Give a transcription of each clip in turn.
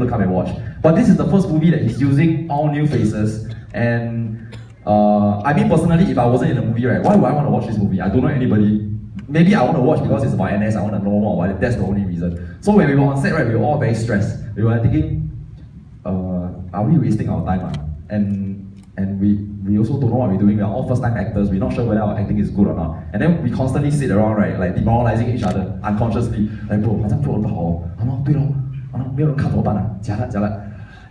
to come and watch. But this is the first movie that he's using all new faces. And I mean, personally, if I wasn't in the movie, right, why would I want to watch this movie? I don't know anybody. Maybe I want to watch because it's about NS, I want to know more about it. That's the only reason. So when we were on set, right, we were all very stressed. We were thinking, are we wasting our time? And we also don't know what we're doing. We're all first-time actors. We're not sure whether our acting is good or not. And then we constantly sit around, right, like demoralizing each other unconsciously. Like, bro, 好像做得不好哦。对咯，没有人看怎么办啊？假了。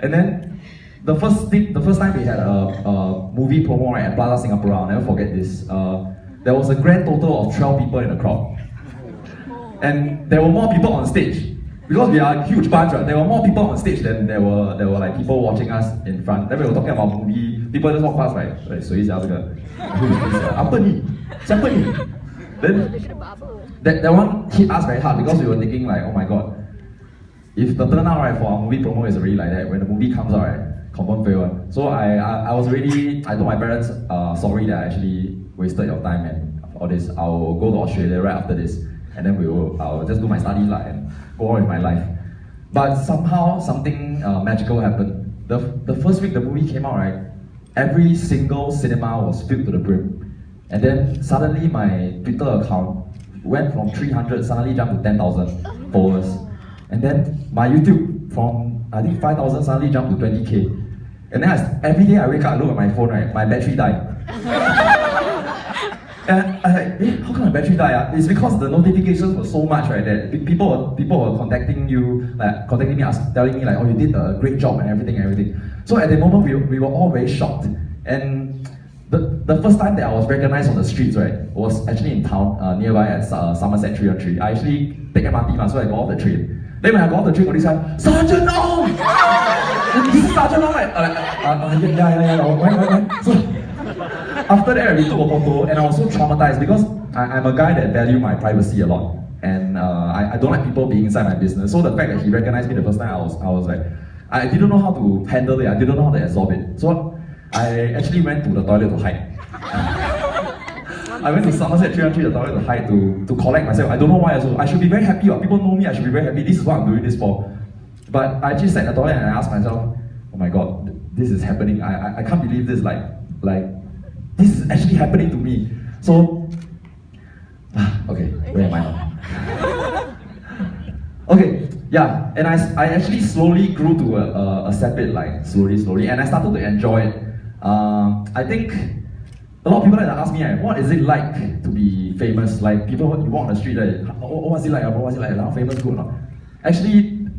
And then the first time we had a movie promo, right, at Plaza Singapore, I'll never forget this. There was a grand total of 12 people in the crowd. And there were more people on stage. Because we are a huge bunch, right? There were more people on stage than there were like people watching us in front. Then we were talking about movie. People just walk past, right? Like, 谁家这个？ Who is this? Apa ni? Siapa ni? Then that one hit us very hard because we were thinking like, oh my god, if the turnout, right, for our movie promo is already like that, when the movie comes out, right, confirm fail one. So I was really, I told my parents, sorry that I actually wasted your time and all this. I'll go to Australia right after this, and then I'll just do my studies and go on with my life. But somehow something magical happened. The first week the movie came out, right, every single cinema was filled to the brim. And then suddenly my Twitter account went from 300, suddenly jumped to 10,000 followers. And then my YouTube from, I think 5,000 suddenly jumped to 20k. And then every day I wake up, I look at my phone, right, my battery died. And I was like, how come my battery died? It's because the notifications were so much, right, that people were contacting you, like contacting me, telling me like, oh, you did a great job and everything. So at the moment, we were all very shocked. And the first time that I was recognized on the streets, right, was actually in town, nearby at Somerset 313. I actually take MRT, so I got off the train. Then when I got off the train, this guy, Sergeant Ong! This is Sergeant Ong, right? Yeah. So, after that, we took a photo, and I was so traumatized because I'm a guy that value my privacy a lot, and I don't like people being inside my business. So the fact that he recognized me the first time, I was like, I didn't know how to handle it. I didn't know how to absorb it. So I actually went to the toilet to hide. I went to Somerset 313, the toilet to hide to collect myself. I don't know why. I should be very happy. People know me. I should be very happy. This is what I'm doing this for. But I just sat in the toilet and I asked myself, oh my god, this is happening. I can't believe this. Like this is actually happening to me. So, okay, where am I now? Okay, yeah, and I actually slowly grew to accept it, like slowly, and I started to enjoy it. I think a lot of people that ask me, what is it like to be famous? Like people, you walk on the street, what's it like? What's it like? Are famous good or not? Actually,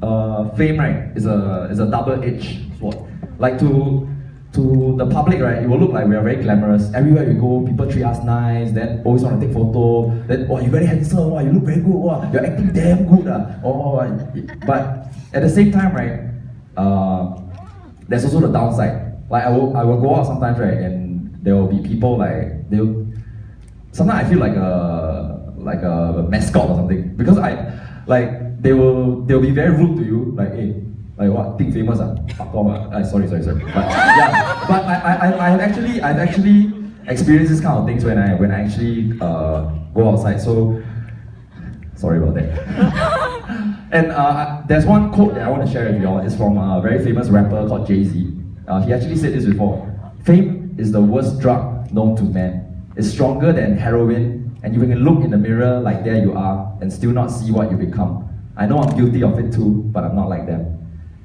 fame, right, is a double-edged sword. Like to the public, right, it will look like we are very glamorous. Everywhere we go, people treat us nice, then always want to take photo, then, oh, you're very handsome, oh, you look very good, oh, you're acting damn good. But at the same time, right, there's also the downside. Like I will go out sometimes, right, and there will be people like, sometimes I feel like a mascot or something, because they'll be very rude to you, like, hey, like what? Think famous? Fuck off! Sorry. But yeah, but I've actually experienced this kind of things when I actually go outside. So sorry about that. And there's one quote that I want to share with you all. It's from a very famous rapper called Jay-Z. He actually said this before: "Fame is the worst drug known to man. It's stronger than heroin, and you can look in the mirror like there you are and still not see what you become. I know I'm guilty of it too, but I'm not like them."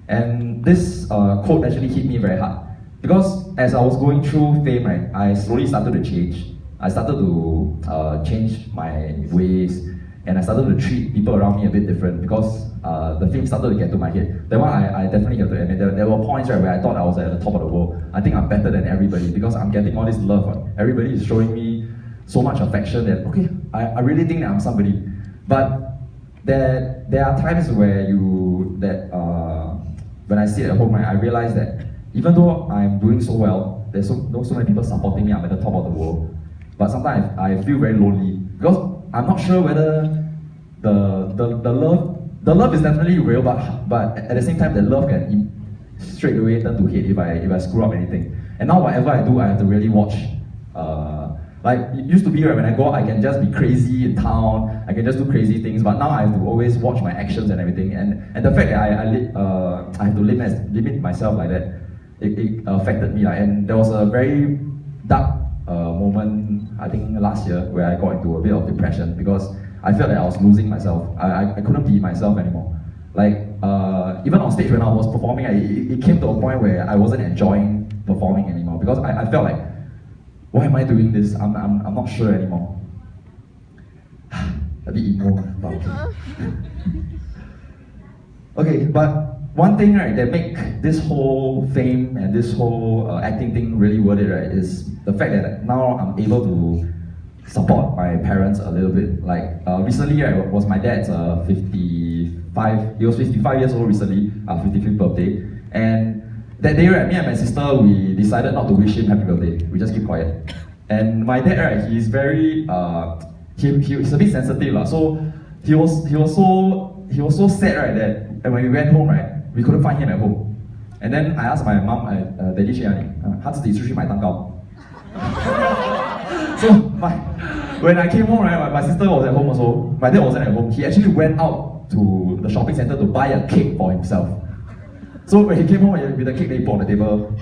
And this quote actually hit me very hard because as I was going through fame, right, I slowly started to change. I started to change my ways, and I started to treat people around me a bit different because the fame started to get to my head. That one I definitely have to admit. There were points, right, where I thought I was at the top of the world. I think I'm better than everybody because I'm getting all this love. Right? Everybody is showing me so much affection that, okay, I really think that I'm somebody. But there are times where when I sit at home, right, I realize that even though I'm doing so well, there's so many people supporting me, I'm at the top of the world. But sometimes I feel very lonely because I'm not sure whether the love is definitely real, but at the same time, the love can straight away turn to hate if I screw up anything. And now whatever I do, I have to really watch Like, it used to be right, when I go out, I can just be crazy in town, I can just do crazy things, but now I have to always watch my actions and everything. And the fact that I have to limit myself like that, it affected me. And there was a very dark moment, I think last year, where I got into a bit of depression because I felt that I was losing myself. I couldn't be myself anymore. Like, even on stage when I was performing, it came to a point where I wasn't enjoying performing anymore because I felt like, why am I doing this? I'm not sure anymore. A bit emo, but okay. Okay, but one thing, right, that make this whole fame and this whole acting thing really worth it, right, is the fact that now I'm able to support my parents a little bit. Like, recently, right, was my dad's 55, he was 55 years old recently, 55th birthday, and that day, right, me and my sister, we decided not to wish him happy birthday. We just keep quiet. And my dad, right, he's very, he's a bit sensitive, so he was so sad, right, that when we went home, right, we couldn't find him at home. And then I asked my mom, Daddy 去哪里？他自己出去买蛋糕。So when I came home, right, my sister was at home also. My dad wasn't at home. He actually went out to the shopping center to buy a cake for himself. So when he came home with the cake, they put on the table,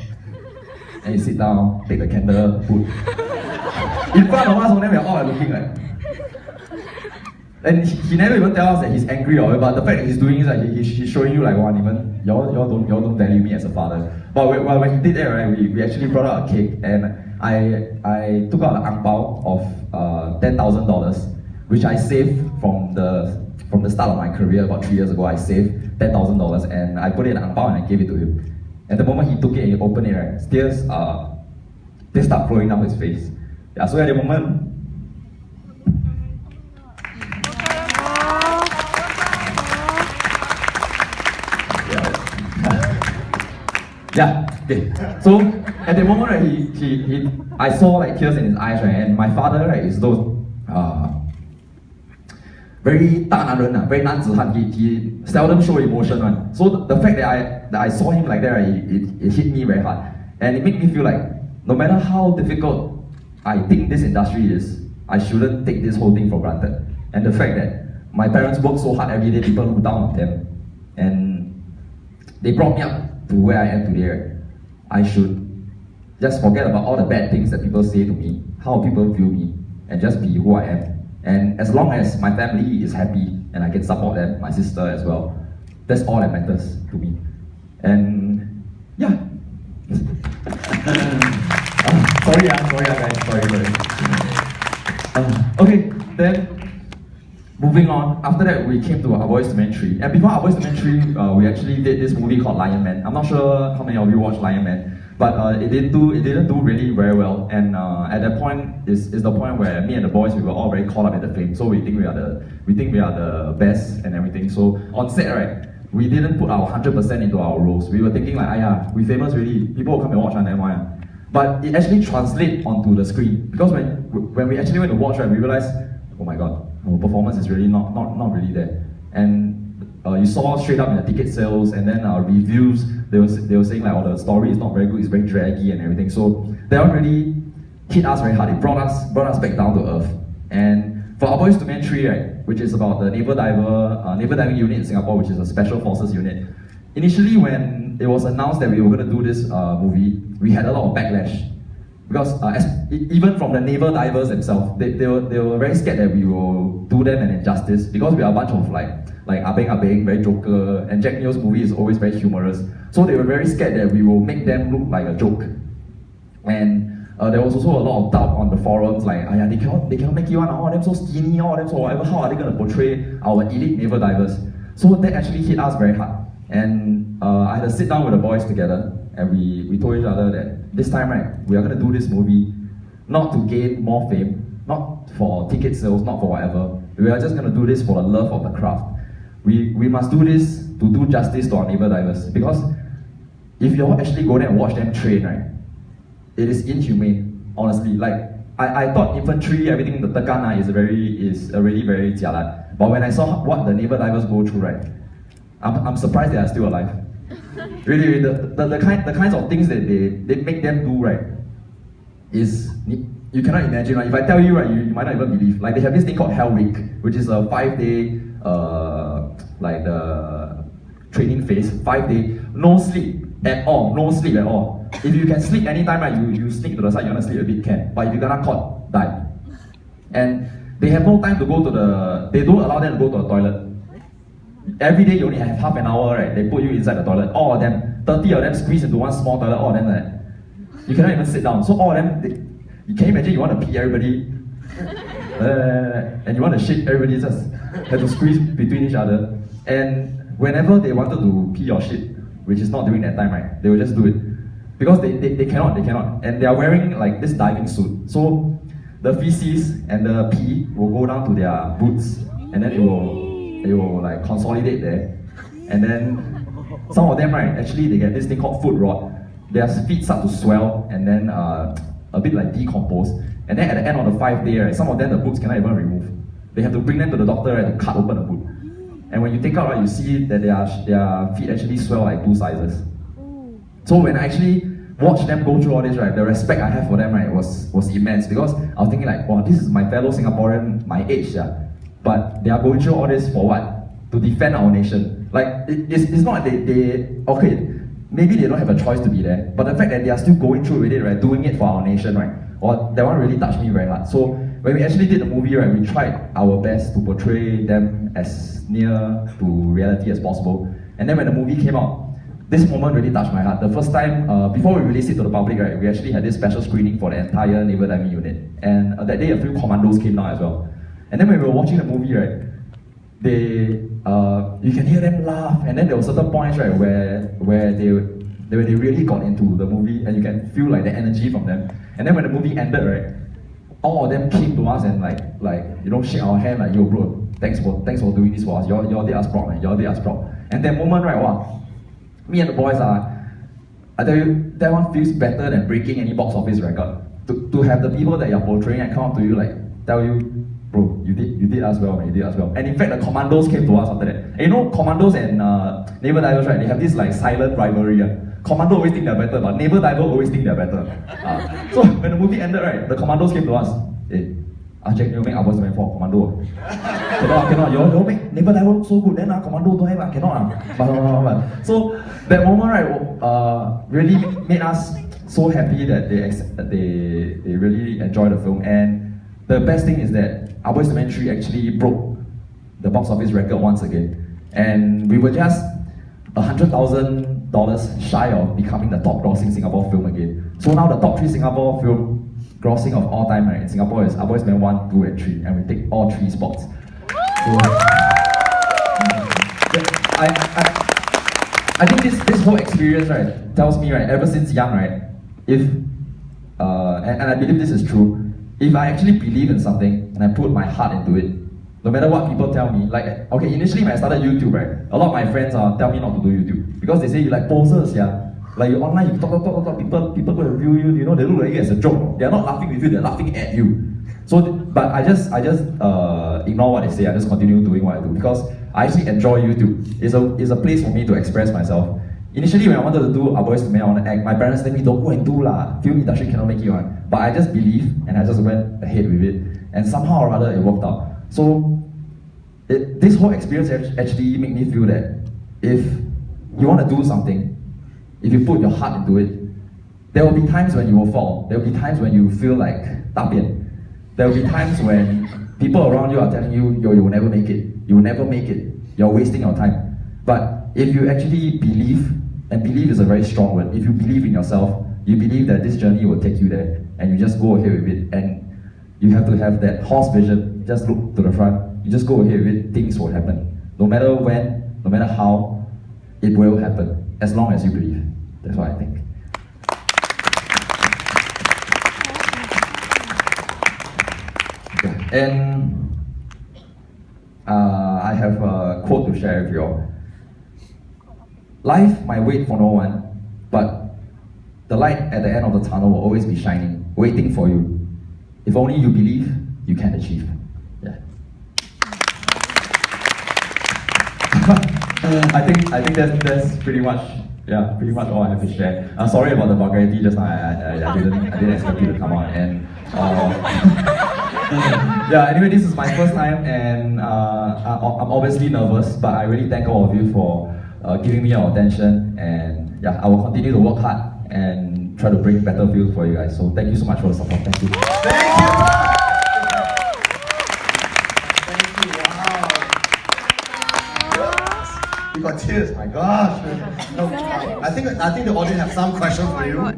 and he sit down, take the candle, put in front of us, and then we are all looking like. And he never even tell us that he's angry or whatever, but the fact that he's doing is like he's showing you like, wow, even y'all don't value me as a father. But when he did that, right, we actually brought out a cake, and I took out an ang bao of $10,000, which I saved from the start of my career about 3 years ago. I saved $10,000 and I put it in an ang bao and I gave it to him. And the moment he took it and he opened it, right, tears start flowing down his face. Yeah, so at the moment, yeah, okay. So at the moment, right, I saw like tears in his eyes, right, and my father, right, is those very 大男人, very 男子汉. He seldom show emotion one. So the fact that I saw him like that, right, it hit me very hard, and it made me feel like no matter how difficult I think this industry is, I shouldn't take this whole thing for granted. And the fact that my parents work so hard every day, people look down on them, and they brought me up to where I am today. I should just forget about all the bad things that people say to me, how people view me, and just be who I am. And as long as my family is happy and I can support them, my sister as well, that's all that matters to me. And yeah. Sorry guys, okay, then moving on. After that, we came to Our Boys to Men 3. And before Our Boys to Men 3, we actually did this movie called Lion Man. I'm not sure how many of you watched Lion Man, but it didn't do really very well. And at that point is the point where me and the boys, we were all very caught up in the fame. So we think we are the best and everything. So on set, right, we didn't put our 100% into our roles. We were thinking like, we famous really, people will come and watch on MY. But it actually translates onto the screen, because when we actually went to watch, right, we realized, oh my god, our performance is really not really there. And you saw straight up in the ticket sales, and then our reviews, they were saying like, oh, the story is not very good, it's very draggy and everything. So that one really hit us very hard. It brought us back down to earth. And for Our Boys to Men 3, right, which is about the naval diving unit in Singapore, which is a special forces unit. Initially, when it was announced that we were going to do this movie, we had a lot of backlash, because even from the naval divers themselves, they were very scared that we will do them an injustice, because we are a bunch of like Abeng, very joker, and Jack Neo's movie is always very humorous. So they were very scared that we will make them look like a joke. And there was also a lot of doubt on the forums, like, they cannot make it one, all of them so skinny, all of them so whatever, how are they going to portray our elite naval divers? So that actually hit us very hard. And I had to sit down with the boys together, and we told each other that this time, right, we are going to do this movie not to gain more fame, not for ticket sales, not for whatever. We are just going to do this for the love of the craft. We must do this to do justice to our naval divers, because if you all actually go there and watch them train, right, it is inhumane, honestly. Like, I thought infantry, everything, the tekan is already very jialat. But when I saw what the naval divers go through, right, I'm surprised they are still alive. Really, the kinds of things that they make them do, right, is you cannot imagine, right? If I tell you, right, you might not even believe. Like they have this thing called Hell Week, which is a 5-day, like the training phase, 5-day, no sleep at all, no sleep at all. If you can sleep anytime, right, you sneak to the side, you want to sleep a bit, can. But if you gonna caught, die. And they have no time to go to they don't allow them to go to the toilet. Every day you only have half an hour, right? They put you inside the toilet. All of them, 30 of them squeeze into one small toilet, all of them, like, you cannot even sit down. So all of them, you can imagine you want to pee everybody, and you want to shit everybody, just have to squeeze between each other. And whenever they wanted to pee or shit, which is not during that time, right? They will just do it. Because they cannot. And they are wearing like this diving suit. So the feces and the pee will go down to their boots, and then it will like consolidate there. And then some of them, right, actually they get this thing called foot rot. Their feet start to swell and then a bit like decompose. And then at the end of the 5th day, right, some of them the boots cannot even remove. They have to bring them to the doctor, right, to cut open the boot. And when you take out, right, you see that their feet actually swell like 2 sizes. So when I actually watched them go through all this, right, the respect I have for them, right, was immense, because I was thinking like, wow, this is my fellow Singaporean, my age, yeah. But they are going through all this for what? To defend our nation. Like, it's not like okay, maybe they don't have a choice to be there, but the fact that they are still going through with it, right, doing it for our nation, right, well, that one really touched me very hard. So when we actually did the movie, right, we tried our best to portray them as near to reality as possible. And then when the movie came out, this moment really touched my heart. The first time, before we released it to the public, right, we actually had this special screening for the entire Naval Diving Unit. And that day, a few commandos came down as well. And then when we were watching the movie, right, you can hear them laugh, and then there were certain points, right, where they really got into the movie, and you can feel like the energy from them. And then when the movie ended, right, all of them came to us and shake our hand like, yo bro, thanks for doing this for us. Y'all did us proud, man. Y'all did us proud. And that moment, right, wow, me and the boys I tell you, that one feels better than breaking any box office record. To have the people that you're portraying and come up to you like, tell you, bro, you did us well, man, you did us well. And in fact, the commandos came to us after that. And you know, commandos and naval divers, right, they have this like silent rivalry. Commando always think they're better, but naval diver always think they're better. So when the movie ended, right, the commandos came to us. Hey, Jack, you make our boys for commando. Cannot. You make naval diver so good, then commando don't have, cannot. So that moment, right, really made us so happy that they really enjoyed the film. And the best thing is that Our Boys to Men 3 actually broke the box office record once again. And we were just $100,000 shy of becoming the top grossing Singapore film again. So now the top 3 Singapore film grossing of all time, right, in Singapore is Our Boys to Men 1, 2 and 3, and we take all 3 spots. So I think this whole experience, right, tells me, right, ever since young, right, if and I believe this is true, if I actually believe in something and I put my heart into it, no matter what people tell me, like, okay, initially when I started YouTube, right, a lot of my friends tell me not to do YouTube because they say you like posers, yeah. Like you online, you talk, people go and view you, you know, they look at you as a joke. They're not laughing with you, they're laughing at you. So, but I just ignore what they say. I just continue doing what I do because I actually enjoy YouTube. It's a place for me to express myself. Initially, when I wanted to do Our Boys to Men, I want to act. My parents told me, don't go and do lah. Film industry cannot make you one. But I just believe and I just went ahead with it. And somehow or other, it worked out. So, this whole experience actually made me feel that if you want to do something, if you put your heart into it, there will be times when you will fall. There will be times when you feel like 大便. There will be times when people around you are telling you, yo, you will never make it. You will never make it. You're wasting your time. But if you actually believe, and believe is a very strong word, if you believe in yourself, you believe that this journey will take you there, and you just go ahead with it, and you have to have that horse vision, just look to the front, you just go ahead with it, things will happen. No matter when, no matter how, it will happen, as long as you believe. That's what I think. Okay. And I have a quote to share with you all. Life might wait for no one, but the light at the end of the tunnel will always be shining, waiting for you. If only you believe, you can achieve. Yeah. I think that's pretty much all I have to share. Sorry about the vulgarity just now. I didn't expect you to come on. And Yeah, anyway, this is my first time and I'm obviously nervous, but I really thank all of you for giving me your attention, and yeah, I will continue to work hard and try to bring better views for you guys. So thank you so much for the support. Thank you. Thank you. Thank you. Wow. You got tears. My gosh. No, I think the audience have some questions for you.